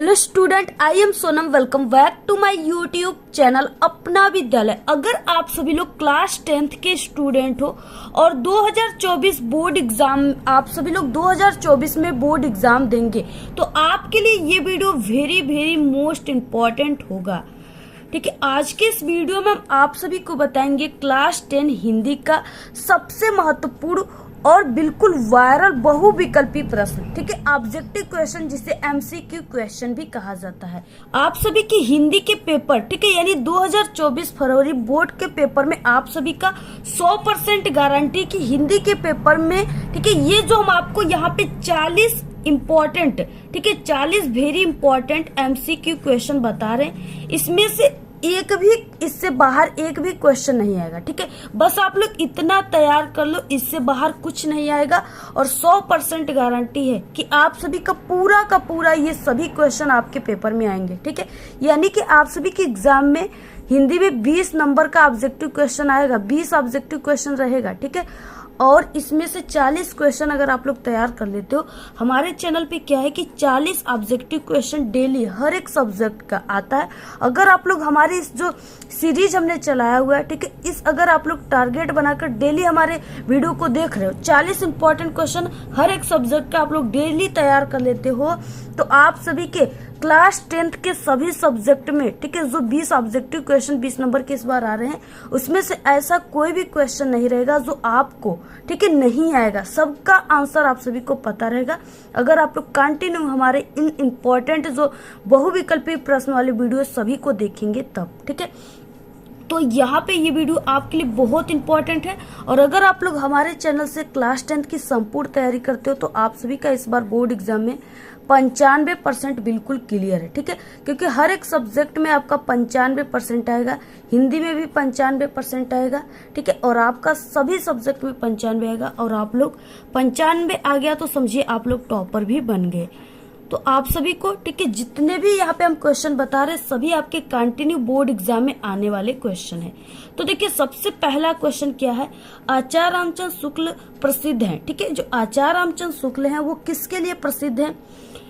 Hello student, I am Sonam. Welcome back to my YouTube channel Apna Vidyalaya. अगर आप सभी लोग क्लास 10th के स्टूडेंट हो और 2024 बोर्ड एग्जाम, आप सभी लोग 2024 में बोर्ड एग्जाम देंगे, तो आपके लिए ये video very very most important होगा। ठीक है, आज के इस वीडियो में हम आप सभी को बताएंगे क्लास 10 हिंदी का सबसे महत्वपूर्ण और बिल्कुल वायरल बहुविकल्पी प्रश्न। ठीक है, ऑब्जेक्टिव क्वेश्चन, जिसे एमसीक्यू क्वेश्चन भी कहा जाता है। आप सभी की हिंदी के पेपर, ठीक है, यानी 2024 फरवरी बोर्ड के पेपर में आप सभी का 100% गारंटी की हिंदी के पेपर में, ठीक है, ये जो हम आपको यहाँ पे 40 इम्पोर्टेंट, ठीक है, 40 वेरी इंपॉर्टेंट एमसीक्यू क्वेश्चन बता रहे हैं, इसमें से एक भी, इससे बाहर एक भी क्वेश्चन नहीं आएगा। ठीक है, बस आप लोग इतना तैयार कर लो, इससे बाहर कुछ नहीं आएगा और 100% गारंटी है कि आप सभी का पूरा ये सभी क्वेश्चन आपके पेपर में आएंगे। ठीक है, यानी कि आप सभी के एग्जाम में हिंदी में 20 नंबर का ऑब्जेक्टिव क्वेश्चन आएगा, 20 ऑब्जेक्टिव क्वेश्चन रहेगा। ठीक है, और इसमें से 40 क्वेश्चन अगर आप लोग तैयार कर लेते हो, हमारे चैनल पे क्या है कि 40 ऑब्जेक्टिव क्वेश्चन डेली हर एक सब्जेक्ट का आता है। अगर आप लोग हमारी इस जो सीरीज हमने चलाया हुआ है, ठीक है, इस अगर आप लोग टारगेट बनाकर डेली हमारे वीडियो को देख रहे हो, 40 इंपॉर्टेंट क्वेश्चन हर एक सब्जेक्ट का आप लोग डेली तैयार कर लेते हो, तो आप सभी के क्लास 10th के सभी सब्जेक्ट में, ठीक है, जो 20 ऑब्जेक्टिव क्वेश्चन 20 नंबर के इस बार आ रहे हैं, उसमें से ऐसा कोई भी क्वेश्चन नहीं रहेगा जो आपको, ठीक है, नहीं आएगा। सबका आंसर आप सभी को पता रहेगा अगर आप लोग कंटिन्यू हमारे इन इम्पोर्टेंट जो बहुविकल्पी प्रश्न वाले वीडियो सभी को देखेंगे तब। ठीक है, तो यहाँ पे ये वीडियो आपके लिए बहुत इंपॉर्टेंट है। और अगर आप लोग हमारे चैनल से क्लास 10th की संपूर्ण तैयारी करते हो, तो आप सभी का इस बार बोर्ड एग्जाम में 95% बिल्कुल क्लियर है। ठीक है, क्योंकि हर एक सब्जेक्ट में आपका 95% आएगा, हिंदी में भी 95% आएगा। ठीक है, और आपका सभी सब्जेक्ट में 95 आएगा, और आप लोग 95 आ गया तो समझिए आप लोग टॉपर भी बन गए। तो आप सभी को, ठीक है, जितने भी यहाँ पे हम क्वेश्चन बता रहे हैं, सभी आपके कंटिन्यू बोर्ड एग्जाम में आने वाले क्वेश्चन है। तो देखिए, सबसे पहला क्वेश्चन क्या है, आचार्य रामचंद्र शुक्ल प्रसिद्ध हैं। ठीक है, जो आचार्य रामचंद्र शुक्ल हैं वो किसके लिए प्रसिद्ध हैं,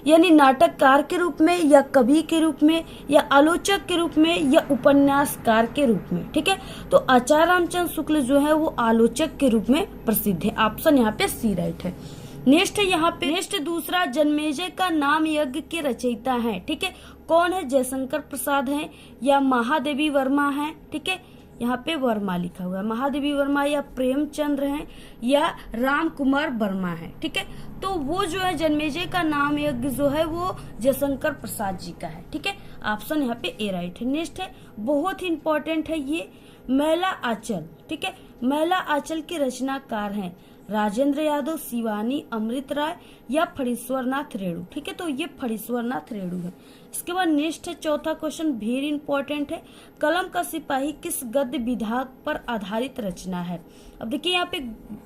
यानी नाटककार के रूप में, या कवि के रूप में, या आलोचक के रूप में, या उपन्यासकार के रूप में। ठीक है, तो आचार्य रामचंद्र शुक्ल जो है वो आलोचक के रूप में प्रसिद्ध है। ऑप्शन यहाँ पे सी राइट है। नेक्स्ट यहाँ पे, नेक्स्ट दूसरा, जन्मेजय का नाम यज्ञ के रचयिता है। ठीक है, कौन है, जयशंकर प्रसाद है, या महादेवी वर्मा है। ठीक है, यहाँ पे वर्मा लिखा हुआ है, महादेवी वर्मा, या प्रेमचंद्र हैं, या राम कुमार वर्मा है। ठीक है, तो वो जो है जन्मेजय का नाम यज्ञ जो है वो जयशंकर प्रसाद जी का है। ठीक है, ऑप्शन यहाँ पे ए राइट है। नेक्स्ट है, बहुत ही इंपॉर्टेंट है ये, मैला आंचल। ठीक है, मैला आंचल के रचनाकार हैं राजेंद्र यादव, शिवानी अमृत राय, या फणीश्वरनाथ रेणु। ठीक है, तो ये फणीश्वरनाथ रेणु है। इसके बाद नेक्स्ट है चौथा क्वेश्चन, वेरी इंपॉर्टेंट है, कलम का सिपाही किस गद्य विधा पर आधारित रचना है। अब देखिए, यहाँ पे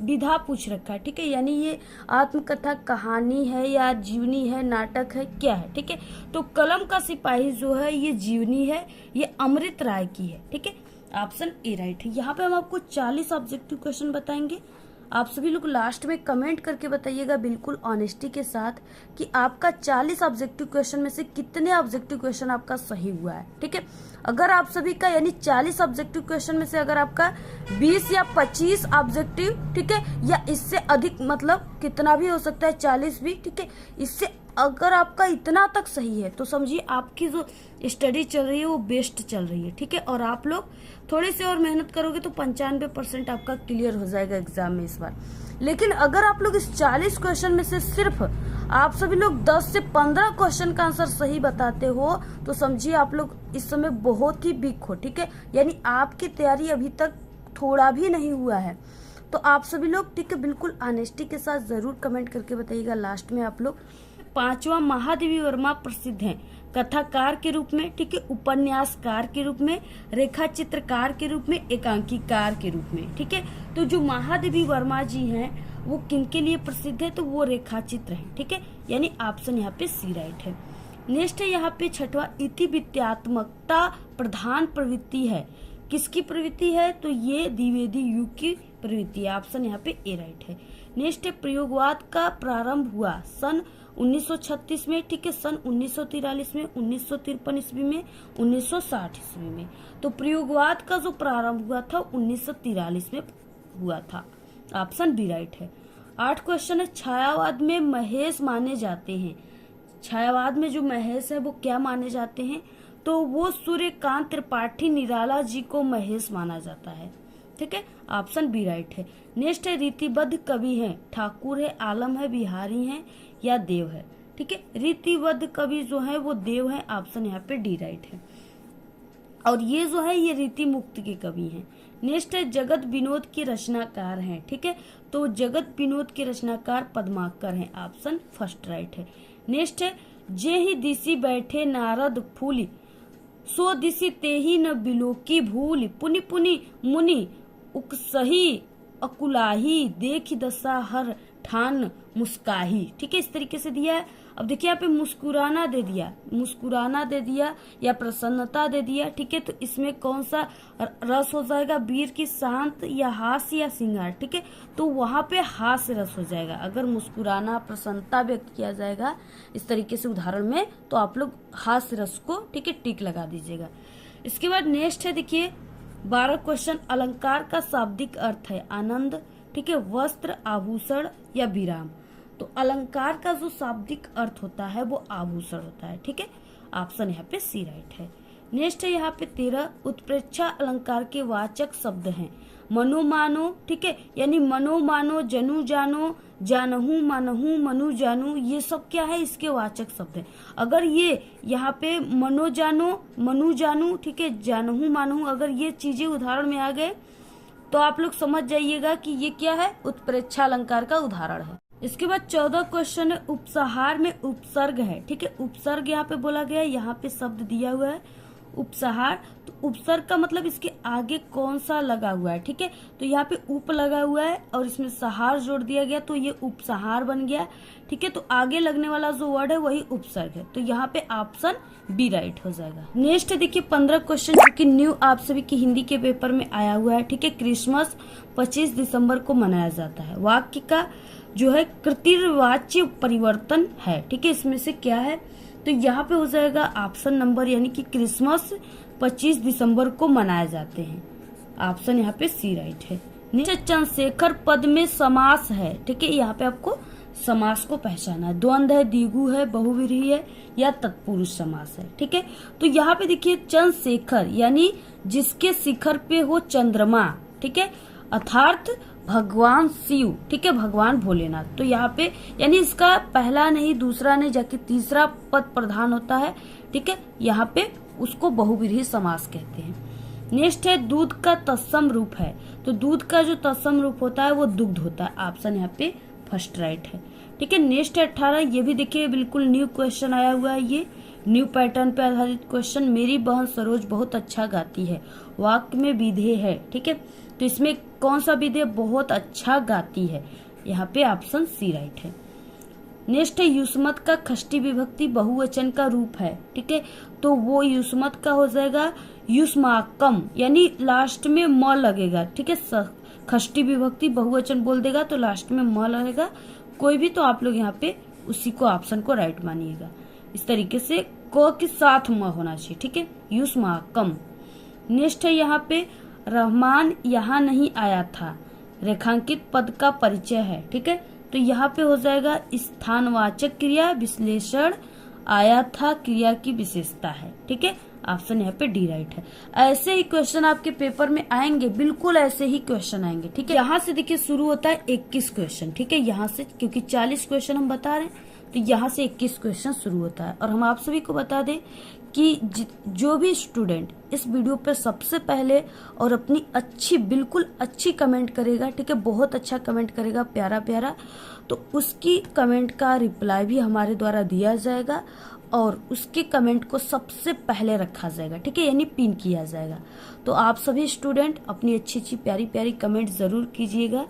विधा पूछ रखा है। ठीक है, यानी ये आत्मकथा, कहानी है, या जीवनी है, नाटक है, क्या है। ठीक है, तो कलम का सिपाही जो है ये जीवनी है, ये अमृत राय की है। ठीक है, ऑप्शन ए राइट है। यहाँ पे हम आपको 40 ऑब्जेक्टिव क्वेश्चन बताएंगे। आप सभी लोग लास्ट में कमेंट करके बताइएगा बिल्कुल ऑनेस्टी के साथ कि आपका 40 ऑब्जेक्टिव क्वेश्चन में से कितने ऑब्जेक्टिव क्वेश्चन आपका सही हुआ है। ठीक है, अगर आप सभी का, यानी 40 ऑब्जेक्टिव क्वेश्चन में से अगर आपका 20 या 25 ऑब्जेक्टिव, ठीक है, या इससे अधिक, मतलब कितना भी हो सकता है, 40 भी, ठीक है, इससे अगर आपका इतना तक सही है तो समझिए आपकी जो स्टडी चल रही है वो बेस्ट चल रही है। ठीक है, और आप लोग थोड़ी सी और मेहनत करोगे तो 95% आपका क्लियर हो जाएगा एग्जाम में इस बार। लेकिन अगर आप लोग इस 40 क्वेश्चन में से सिर्फ आप सभी लोग 10 से 15 क्वेश्चन का आंसर सही बताते हो, तो समझिए आप लोग इस समय बहुत ही वीक हो। ठीक है, यानी आपकी तैयारी अभी तक थोड़ा भी नहीं हुआ है। तो आप सभी लोग, ठीक है, बिल्कुल ऑनेस्टी के साथ जरूर कमेंट करके बताइएगा लास्ट में आप लोग। पांचवा, महादेवी वर्मा प्रसिद्ध हैं कथाकार के रूप में, ठीक है, उपन्यासकार के रूप में, रेखा चित्रकार के रूप में, एकांकीकार के रूप में। ठीक है, तो जो महादेवी वर्मा जी हैं वो किनके लिए प्रसिद्ध है, तो वो रेखा चित्र है। ठीक है, यानी ऑप्शन यहाँ पे सी राइट है। नेक्स्ट है यहाँ पे छठवा, इति विद्यात्मकता प्रधान प्रवृत्ति है, किसकी प्रवृत्ति है, तो ये द्विवेदी युग की प्रवृत्ति है। ऑप्शन यहाँ पे ए राइट है। नेक्स्ट है, प्रयोगवाद का प्रारंभ हुआ सन 1936 में, ठीक है, सन 1943 में, 1953 ईस्वी में, 1960 ईस्वी में। तो प्रयोगवाद का जो प्रारंभ हुआ था 1943 में हुआ था। ऑप्शन बी राइट है। 8 क्वेश्चन है, छायावाद में महेश माने जाते हैं। छायावाद में जो महेश है वो क्या माने जाते हैं? तो वो सूर्यकांत त्रिपाठी निराला जी को महेश माना जाता है, ठीक है, ऑप्शन बी राइट है। नेक्स्ट है, रीतिबद्ध कवि है, ठाकुर है, आलम है, बिहारी है या देव है, ठीक है। रीतिबद्ध कवि जो है वो देव है, ऑप्शन यहाँ पे डी राइट है। और ये जो है ये रीति मुक्त के कवि हैं। नेक्स्ट है, जगत विनोद के रचनाकार हैं, ठीक है, तो जगत विनोद के रचनाकार पद्माकर हैं, ऑप्शन फर्स्ट राइट है। नेक्स्ट है, जे ही दिसी बैठे नारद फूली, सो दिसी तेही न बिलोकी भूली, पुनि पुनि मुनि उकसही अकुलाही, देखी दशा हर ठान मुस्काही, ठीक है, इस तरीके से दिया है। अब देखिए यहाँ पे मुस्कुराना दे दिया, मुस्कुराना दे दिया या प्रसन्नता दे दिया, ठीक है, तो इसमें कौन सा रस हो जाएगा? वीर की शांत या हास्य या श्रृंगार, ठीक है, तो वहां पे हास्य रस हो जाएगा। अगर मुस्कुराना प्रसन्नता व्यक्त किया जाएगा इस तरीके से उदाहरण में, तो आप लोग हास्य रस को, ठीक है, टिक लगा दीजिएगा। इसके बाद नेक्स्ट है, देखिए 12 क्वेश्चन, अलंकार का शाब्दिक अर्थ है आनंद, ठीक है, वस्त्र, आभूषण या विराम। तो अलंकार का जो शाब्दिक अर्थ होता है वो आभूषण होता है, ठीक है, ऑप्शन यहाँ पे सी राइट है। नेक्स्ट है यहाँ पे 13, उत्प्रेक्षा अलंकार के वाचक शब्द हैं, मनो मानो, ठीक है, यानी मनो मानो, जनु जानो, जानहू मानहू, मनु जानू, ये सब क्या है? इसके वाचक शब्द हैं। अगर ये यहाँ पे मनो जानो, मनु जानू, ठीक है, जानहू मानहू, अगर ये चीजें उदाहरण में आ गए तो आप लोग समझ जाइएगा कि ये क्या है? उत्प्रेक्षा अलंकार का उदाहरण है। इसके बाद 14 क्वेश्चन है, उपसहार में उपसर्ग है, ठीक है, उपसर्ग यहाँ पे बोला गया है, यहाँ पे शब्द दिया हुआ है उपसहार। तो उपसर्ग का मतलब इसके आगे कौन सा लगा हुआ है, ठीक है, तो यहाँ पे उप लगा हुआ है और इसमें सहार जोड़ दिया गया तो ये उपसहार बन गया, ठीक है, तो आगे लगने वाला जो वर्ड है वही उपसर्ग है, तो यहाँ पे ऑप्शन बी राइट हो जाएगा। नेक्स्ट देखिए 15 क्वेश्चन जो कि न्यू आप सभी की हिंदी के पेपर में आया हुआ है, ठीक है, क्रिसमस 25 दिसंबर को मनाया जाता है। वाक्य का जो है कृतिवाच्य परिवर्तन है, ठीक है, इसमें से क्या है? तो यहाँ पे हो जाएगा ऑप्शन नंबर, यानी कि क्रिसमस 25 दिसंबर को मनाए जाते हैं, ऑप्शन यहाँ पे सी राइट है। नीचे चंद्रशेखर पद में समास है, ठीक है, यहाँ पे आपको समास को पहचाना है। द्वंद्व है, द्विगु है, बहुव्रीहि है या तत्पुरुष समास है, ठीक है। तो यहाँ पे देखिए चंद्रशेखर यानी जिसके शिखर पे हो चंद्रमा, ठीक है, अर्थात भगवान शिव, ठीक है, भगवान भोलेनाथ। तो यहाँ पे यानी इसका पहला नहीं, दूसरा नहीं, जाके तीसरा पद प्रधान होता है, ठीक है, यहाँ पे उसको बहुव्रीहि समास कहते हैं। नेक्स्ट है दूध का तत्सम रूप है, तो दूध का जो तत्सम रूप होता है वो दुग्ध होता है, ऑप्शन यहाँ पे फर्स्ट राइट है, ठीक है। नेक्स्ट है 18, ये भी देखिए बिल्कुल न्यू क्वेश्चन आया हुआ है, ये न्यू पैटर्न पे आधारित क्वेश्चन। मेरी बहन सरोज बहुत अच्छा गाती है, वाक्य में विधेय है, ठीक है, तो इसमें कौन सा विधेय? बहुत अच्छा गाती है, यहाँ पे ऑप्शन सी राइट है। नेक्स्ट है युष्मत का षष्ठी विभक्ति बहुवचन का रूप है, ठीक है, तो वो युष्मत का हो जाएगा युष्माकम, यानी लास्ट में म लगेगा, ठीक है, षष्ठी विभक्ति बहुवचन बोल देगा तो लास्ट में म लगेगा कोई भी, तो आप लोग यहाँ पे उसी को ऑप्शन को राइट मानिएगा। इस तरीके से क के साथ म होना चाहिए, ठीक है, युष्माकम। नेक्स्ट है यहाँ पे रहमान यहाँ नहीं आया था, रेखांकित पद का परिचय है, ठीक है, तो यहाँ पे हो जाएगा स्थानवाचक क्रिया विश्लेषण, आया था क्रिया की विशेषता है, ठीक है, ऑप्शन यहाँ पे डी राइट है। ऐसे ही क्वेश्चन आपके पेपर में आएंगे, बिल्कुल ऐसे ही क्वेश्चन आएंगे, ठीक है। यहाँ से देखिए शुरू होता है 21 क्वेश्चन, ठीक है, यहाँ से क्योंकि 40 क्वेश्चन हम बता रहे हैं तो यहाँ से 21 क्वेश्चन शुरू होता है। और हम आप सभी को बता दें कि जो भी स्टूडेंट इस वीडियो पे सबसे पहले और अपनी अच्छी बिल्कुल अच्छी कमेंट करेगा, ठीक है, बहुत अच्छा कमेंट करेगा, प्यारा प्यारा, तो उसकी कमेंट का रिप्लाई भी हमारे द्वारा दिया जाएगा और उसके कमेंट को सबसे पहले रखा जाएगा, ठीक है, यानी पिन किया जाएगा। तो आप सभी स्टूडेंट अपनी अच्छी अच्छी प्यारी प्यारी कमेंट जरूर कीजिएगा।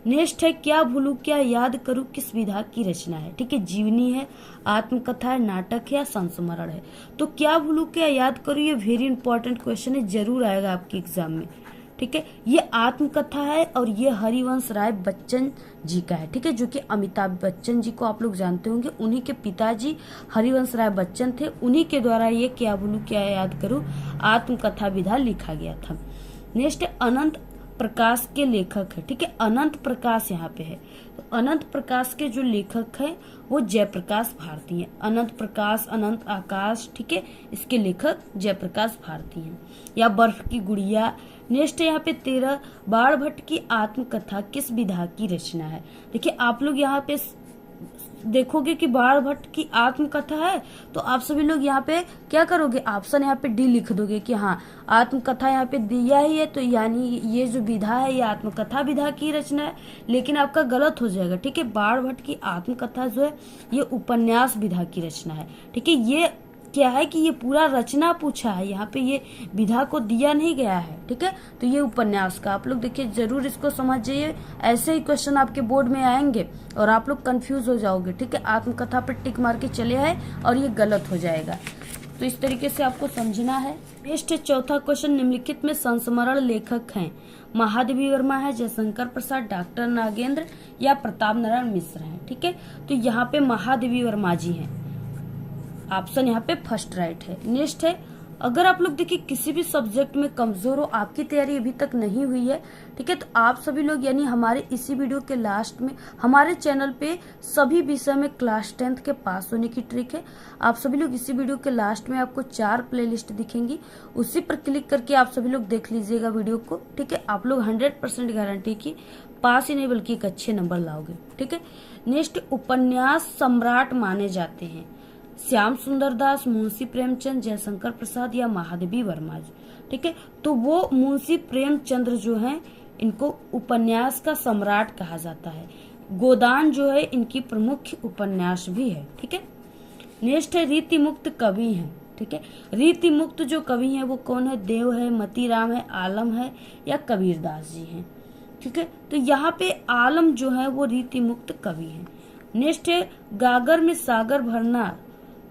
नेक्स्ट है क्या भूलू क्या याद करूं किस विधा की रचना है, ठीक है, जीवनी है, आत्मकथा है, नाटक है या संस्मरण है। तो क्या भूलू क्या याद करूं, ये वेरी इंपॉर्टेंट क्वेश्चन है, जरूर आएगा आपके एग्जाम में, ठीक है, ये आत्मकथा है और ये हरिवंश राय बच्चन जी का है। ठीक है, जो कि अमिताभ बच्चन जी को आप लोग जानते होंगे, उन्हीं के पिताजी हरिवंश राय बच्चन थे, उन्हीं के द्वारा ये क्या बोलूं क्या याद करूं आत्मकथा विधा लिखा गया था। नेक्स्ट अनंत प्रकाश के लेखक है। ठीक है, अनंत प्रकाश यहाँ पे है, तो अनंत प्रकाश के जो लेखक है वो जयप्रकाश भारती हैं। अनंत प्रकाश, अनंत आकाश, ठीक है, इसके लेखक जयप्रकाश भारती हैं। या बर्फ की गुड़िया। नेक्स्ट यहाँ पे 13 बाणभट्ट की आत्मकथा किस विधा की रचना है। देखिए आप लोग यहाँ पे देखोगे कि बाणभट्ट की आत्मकथा है, तो आप सभी लोग यहाँ पे क्या करोगे, ऑप्शन यहाँ पे डी लिख दोगे कि हाँ आत्मकथा यहाँ पे दिया ही है, तो यानी ये जो विधा है ये आत्मकथा विधा की रचना है, लेकिन आपका गलत हो जाएगा। ठीक है, बाणभट्ट की आत्मकथा जो है ये उपन्यास विधा की रचना है। ठीक है, ये क्या है कि ये पूरा रचना पूछा है, यहाँ पे ये विधा को दिया नहीं गया है। ठीक है, तो ये उपन्यास का आप लोग देखिए जरूर इसको समझ जाइए, ऐसे ही क्वेश्चन आपके बोर्ड में आएंगे और आप लोग कंफ्यूज हो जाओगे। ठीक है, आत्मकथा पर टिक मार के चले आए और ये गलत हो जाएगा, तो इस तरीके से आपको समझना है। नेक्स्ट चौथा क्वेश्चन, निम्नलिखित में संस्मरण लेखक हैं। महादेवी वर्मा है, जयशंकर प्रसाद, डॉक्टर नागेंद्र या प्रताप नारायण मिश्र हैं। ठीक है, तो यहाँ पे महादेवी वर्मा जी हैं, ऑप्शन यहाँ पे फर्स्ट राइट है। नेक्स्ट है, अगर आप लोग देखिए किसी भी सब्जेक्ट में कमजोर हो, आपकी तैयारी अभी तक नहीं हुई है, ठीक है, तो आप सभी लोग यानी हमारे इसी वीडियो के लास्ट में हमारे चैनल पे सभी विषय में क्लास 10th के पास होने की ट्रिक है। आप सभी लोग इसी वीडियो के लास्ट में आपको 4 प्लेलिस्ट दिखेंगी, उसी पर क्लिक करके आप सभी लोग देख लीजिएगा वीडियो को। ठीक है, आप लोग 100% गारंटी की पास ही नहीं बल्कि एक अच्छे नंबर लाओगे। ठीक है, नेक्स्ट उपन्यास सम्राट माने जाते हैं श्याम सुंदर दास, मुंशी प्रेमचंद, जयशंकर प्रसाद या महादेवी वर्मा जी। ठीक है, तो वो मुंशी प्रेमचंद्र जो हैं इनको उपन्यास का सम्राट कहा जाता है। गोदान जो है इनकी प्रमुख उपन्यास भी है। ठीक है, नेक्स्ट है रीति मुक्त कवि हैं। ठीक है, रीति मुक्त जो कवि हैं वो कौन है, देव है, मतीराम है, आलम है या कबीरदास जी हैं। ठीक है, तो यहाँ पे आलम जो है वो रीति मुक्त कवि हैं। नेक्स्ट है गागर में सागर भरना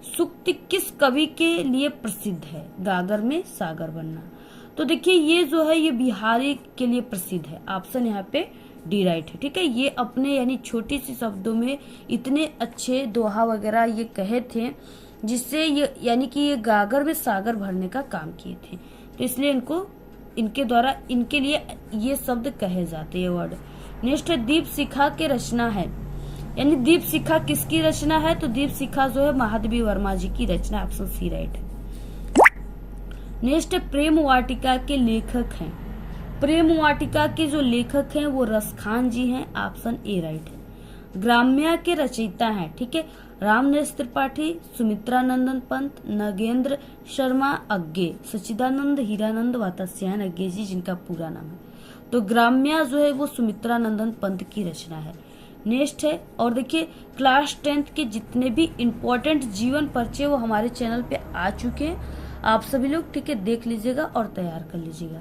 सूक्ति किस कवि के लिए प्रसिद्ध है। गागर में सागर बनना, तो देखिए ये जो है ये बिहारी के लिए प्रसिद्ध है, ऑप्शन यहाँ पे डी राइट है। ठीक है, ये अपने यानी छोटी सी शब्दों में इतने अच्छे दोहा वगैरह ये कहे थे, जिससे ये यानी कि ये गागर में सागर भरने का काम किए थे, तो इसलिए इनको इनके द्वारा इनके लिए ये शब्द कहे जाते हैं, वर्ड। नेक्स्ट है दीप शिखा के रचना है, यानी दीप शिखा किसकी रचना है, तो दीप शिखा जो है महादेवी वर्मा जी की रचना, ऑप्शन सी राइट है। नेक्स्ट प्रेम वाटिका के लेखक हैं। प्रेम वाटिका के जो लेखक हैं वो रसखान जी हैं, ऑप्शन ए राइट है। ग्राम्या के रचयिता हैं, ठीक है, रामनेश त्रिपाठी, सुमित्रा नंदन पंत, नगेंद्र शर्मा अग्गे, सच्चिदानंद हीरानंद वात्स्यायन अग्गे जी जिनका पूरा नाम है। तो ग्राम्या जो है वो सुमित्रा नंदन पंत की रचना है। नेक्स्ट है, और देखिए क्लास 10th के जितने भी इम्पोर्टेंट जीवन परिचय वो हमारे चैनल पे आ चुके हैं, आप सभी लोग ठीक है देख लीजिएगा और तैयार कर लीजिएगा।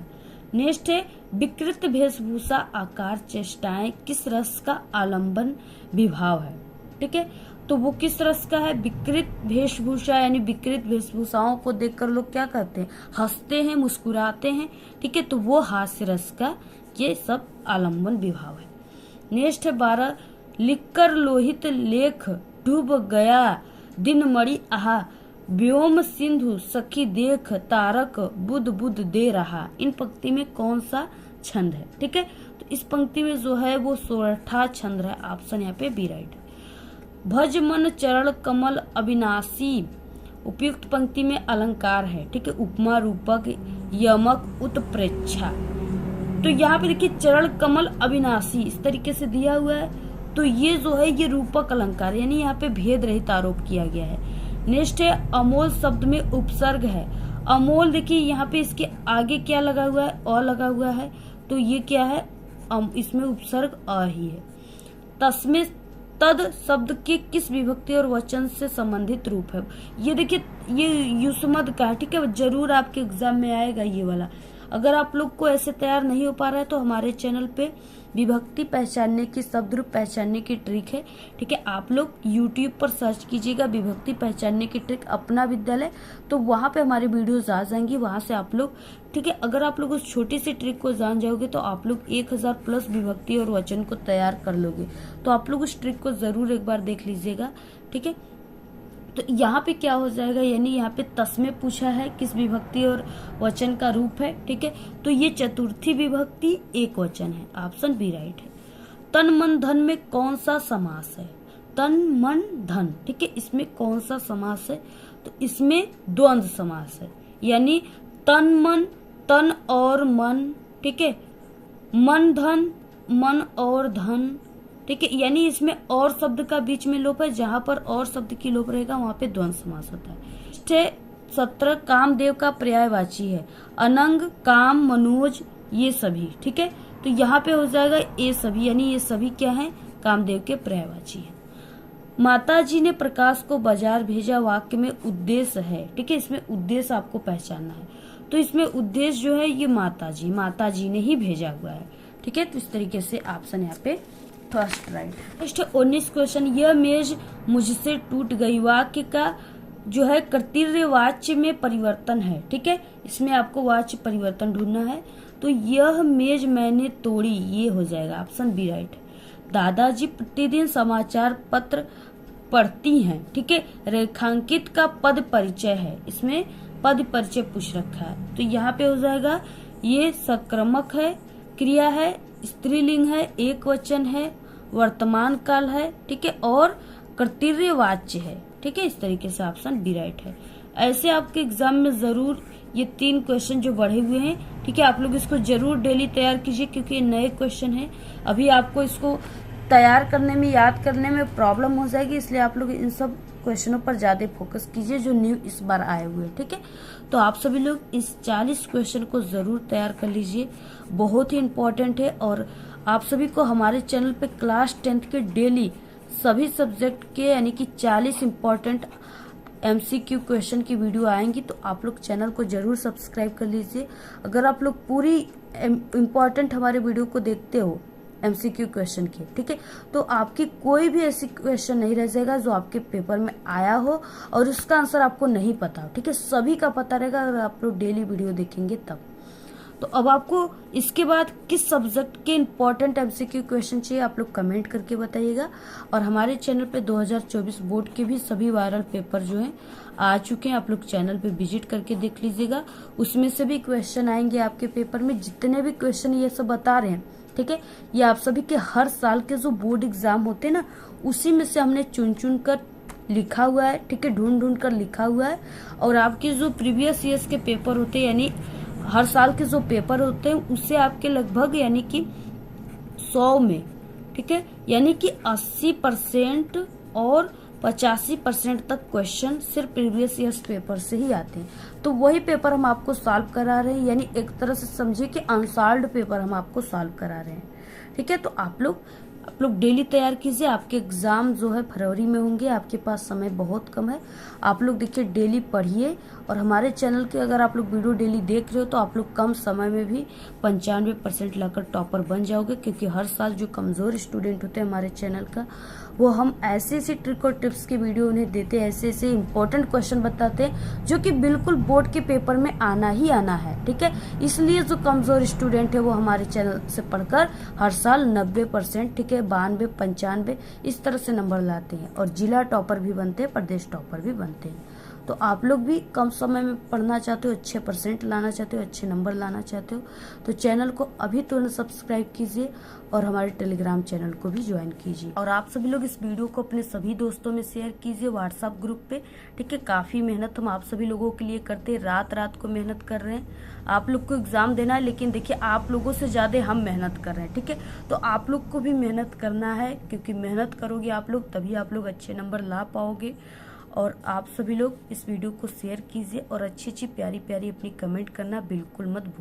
नेक्स्ट है विकृत वेशभूषा आकार चेष्टाएं किस रस का आलम्बन विभाव है। ठीक है, तो वो किस रस का है, विकृत वेशभूषा, यानी विकृत वेशभूषाओं को देखकर लोग क्या करते हैं, हंसते हैं, मुस्कुराते हैं। ठीक है, तो वो हास्य रस का ये सब आलम्बन विभाव है। नेक्स्ट है 12 लिखकर लोहित लेख डूब गया दिन मणि आहा व्योम सिंधु सखी देख तारक बुध बुध दे रहा। इन पंक्ति में कौन सा छंद है। ठीक है, तो इस पंक्ति में जो है वो 16ठा छंद है, ऑप्शन यहाँ पे बी राइट है। भज मन चरण कमल अविनाशी, उपयुक्त पंक्ति में अलंकार है। ठीक है, उपमा रूपक यमक उत्प्रेक्षा, तो यहाँ पे देखिए चरण कमल अविनाशी इस तरीके से दिया हुआ है, तो ये जो है ये रूपक अलंकार यानी यहाँ पे भेद रहित आरोप किया गया है। नेक्स्ट है अमोल शब्द में उपसर्ग है। अमोल देखिए यहाँ पे इसके आगे क्या लगा हुआ है, अ लगा हुआ है, तो ये क्या है, इसमें उपसर्ग अ ही है। तस्में तद शब्द के किस विभक्ति और वचन से संबंधित रूप है। ये देखिए ये युष्मद का, ठीक है, जरूर आपके एग्जाम में आएगा ये वाला। अगर आप लोग को ऐसे तैयार नहीं हो पा रहा है तो हमारे चैनल पे विभक्ति पहचानने की, शब्द रूप पहचानने की ट्रिक है, ठीक है। आप लोग YouTube पर सर्च कीजिएगा विभक्ति पहचानने की ट्रिक अपना विद्यालय, तो वहां पे हमारी वीडियोस आ जाएंगी, वहां से आप लोग, ठीक है, अगर आप लोग उस छोटी सी ट्रिक को जान जाओगे तो आप लोग 1000 प्लस विभक्ति और वचन को तैयार कर लोगे। तो आप लोग उस ट्रिक को जरूर एक बार देख लीजिएगा, ठीक है। तो यहाँ पे क्या हो जाएगा, यानी यहाँ पे तस्मे पूछा है किस विभक्ति और वचन का रूप है, ठीक है। तो ये चतुर्थी विभक्ति एक वचन है, ऑप्शन बी राइट है। तन मन धन में कौन सा समास है? तन मन धन, ठीक है, इसमें कौन सा समास है? तो इसमें द्वंद्व समास है, यानी तन मन, तन और मन, ठीक है, मन धन, मन और धन, ठीक है, यानी इसमें और शब्द का बीच में लोप है, जहां पर और शब्द की लोप रहेगा वहां पे द्वंद्व समास होता है। 17 कामदेव का पर्यायवाची है, अनंग, काम, मनोज, ये सभी, ठीक है। तो यहाँ पे हो जाएगा ये सभी, यानी ये सभी क्या है, कामदेव के पर्यायवाची है। माता जी ने प्रकाश को बाजार भेजा वाक्य में उद्देश्य है, ठीक है, इसमें उद्देश्य आपको पहचानना है। तो इसमें उद्देश्य जो है ये माता जी ने ही भेजा हुआ है, ठीक है। तो इस तरीके से ऑप्शन यहाँ पे फर्स्ट राइट। नेक्स्ट 19 क्वेश्चन, यह मेज मुझसे टूट गई, वाक्य का जो है कर्तव्य वाच्य में परिवर्तन है, ठीक है, इसमें आपको वाच्य परिवर्तन ढूंढना है। तो यह मेज मैंने तोड़ी, ये हो जाएगा ऑप्शन बी राइट। दादाजी प्रतिदिन समाचार पत्र पढ़ती हैं, ठीक है, रेखांकित का पद परिचय है, इसमें पद परिचय पूछ रखा है। तो यहाँ पे हो जाएगा ये सक्रमक है, क्रिया है, स्त्रीलिंग है, एक वचन है, वर्तमान काल है, ठीक है, और कर्तव्य वाच्य है, ठीक है। इस तरीके से ऑप्शन बी राइट है। ऐसे आपके एग्जाम में जरूर ये 3 क्वेश्चन जो बढ़े हुए हैं, ठीक है, आप लोग इसको जरूर डेली तैयार कीजिए, क्योंकि ये नए क्वेश्चन है, अभी आपको इसको तैयार करने में, याद करने में प्रॉब्लम हो जाएगी, इसलिए आप लोग इन सब क्वेश्चनों पर ज्यादा फोकस कीजिए जो न्यू इस बार आए हुए हैं, ठीक है। तो आप सभी लोग इस 40 क्वेश्चन को जरूर तैयार कर लीजिए, बहुत ही इम्पोर्टेंट है। और आप सभी को हमारे चैनल पे क्लास 10th के डेली सभी सब्जेक्ट के यानी कि 40 इम्पोर्टेंट MCQ क्वेश्चन की वीडियो आएंगी, तो आप लोग चैनल को जरूर सब्सक्राइब कर लीजिए। अगर आप लोग पूरी इम्पोर्टेंट हमारे वीडियो को देखते हो MCQ क्वेश्चन के, ठीक है, तो आपकी कोई भी ऐसी क्वेश्चन नहीं रह जाएगा जो आपके पेपर में आया हो और उसका आंसर आपको नहीं पता हो, ठीक है, सभी का पता रहेगा अगर आप लोग डेली वीडियो देखेंगे तब। तो अब आपको इसके बाद किस सब्जेक्ट के इम्पोर्टेंट MCQ क्वेश्चन चाहिए आप लोग कमेंट करके बताइएगा। और हमारे चैनल पे 2024 बोर्ड के भी सभी वायरल पेपर जो हैं आ चुके हैं, आप लोग चैनल पे विजिट करके देख लीजिएगा, उसमें से भी क्वेश्चन आएंगे आपके पेपर में। जितने भी क्वेश्चन ये सब बता रहे हैं, ठीक है, ये आप सभी के हर साल के जो बोर्ड एग्जाम होते हैं ना, उसी में से हमने चुन चुन कर लिखा हुआ है, ठीक है, ढूंढ ढूंढ कर लिखा हुआ है। और आपके जो प्रीवियस ईयर्स के पेपर होते हैं, यानी हर साल के जो पेपर होते हैं, उससे आपके लगभग यानी कि 100 में, ठीक है, यानी कि 80% और 85% तक क्वेश्चन सिर्फ प्रीवियस ईयर्स पेपर से ही आते हैं। तो वही पेपर हम आपको सॉल्व करा रहे हैं, यानी एक तरह से समझिए कि अनसॉल्व्ड पेपर हम आपको सॉल्व करा रहे हैं, ठीक है। तो आप लोग डेली तैयार कीजिए, आपके एग्जाम जो है फरवरी में होंगे, आपके पास समय बहुत कम है। आप लोग देखिए डेली पढ़िए, और हमारे चैनल के अगर आप लोग वीडियो डेली देख रहे हो तो आप लोग कम समय में भी 95% लाकर टॉपर बन जाओगे, क्योंकि हर साल जो कमजोर स्टूडेंट होते हैं हमारे चैनल का, वो हम ऐसे ऐसे ट्रिक और टिप्स के वीडियो उन्हें देते हैं, ऐसे ऐसे इंपॉर्टेंट क्वेश्चन बताते हैं जो कि बिल्कुल बोर्ड के पेपर में आना ही आना है, ठीक है। इसलिए जो कमजोर स्टूडेंट है वो हमारे चैनल से पढ़कर हर साल 90%, ठीक है, 92, 95 इस तरह से नंबर लाते हैं, और जिला टॉपर भी बनते हैं, प्रदेश टॉपर भी बनते हैं। तो आप लोग भी कम समय में पढ़ना चाहते हो, अच्छे % लाना चाहते हो, अच्छे नंबर लाना चाहते हो, तो चैनल को अभी तुरंत सब्सक्राइब कीजिए और हमारे टेलीग्राम चैनल को भी ज्वाइन कीजिए। और आप सभी लोग इस वीडियो को अपने सभी दोस्तों में शेयर कीजिए व्हाट्सएप ग्रुप पे, ठीक है। काफी मेहनत हम आप सभी लोगों के लिए करते हैं, रात रात को मेहनत कर रहे हैं। आप लोग को एग्जाम देना है, लेकिन देखिए आप लोगों से ज्यादा हम मेहनत कर रहे हैं, ठीक है। तो आप लोग को भी मेहनत करना है, क्योंकि मेहनत करोगे आप लोग तभी आप लोग अच्छे नंबर ला पाओगे। और आप सभी लोग इस वीडियो को शेयर कीजिए और अच्छी अच्छी प्यारी प्यारी अपनी कमेंट करना बिल्कुल मत भूलिए।